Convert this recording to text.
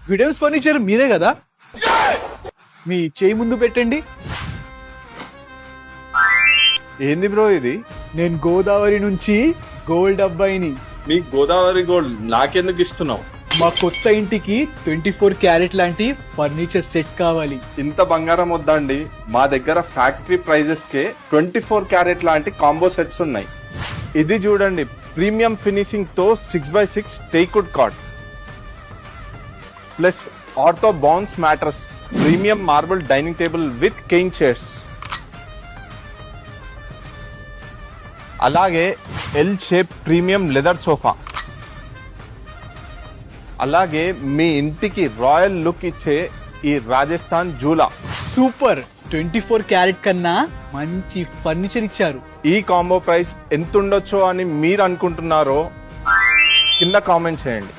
Widows furniture మీరే కదా? మీ చేయి ముందు పెట్టండి. ఏంది బ్రో ఇది? నేను గోదావరి నుంచి గోల్డ్ అబ్బాయిని. మీ గోదావరి గోల్డ్ నాకెందుకు ఇస్తున్నావు? మా కొత్త ఇంటికి 24 క్యారెట్ లాంటి ఫర్నిచర్ సెట్ కావాలి. ఇంత బంగారం వద్దండి, మా దగ్గర ఫ్యాక్టరీ ప్రైజెస్ కే 24 క్యారెట్ లాంటి కాంబో సెట్స్ ఉన్నాయి. ఇది చూడండి, ప్రీమియం ఫినిషింగ్ తో 6x6 teakwood cot plus ortho bounce mattress, premium marble dining table with king chairs, అలాగే L shape premium leather sofa, అలాగే మీ ఇంటికి రాయల్ లుక్ ఇచ్చే ఈ రాజస్థాన్ జూలా. సూపర్! 24 క్యారెట్ కన్నా మంచి ఫర్నిచర్ ఇచ్చారు. ఈ కాంబో ప్రైస్ ఎంత ఉండొచ్చో అని మీరు అనుకుంటున్నారో కింద కామెంట్ చేయండి.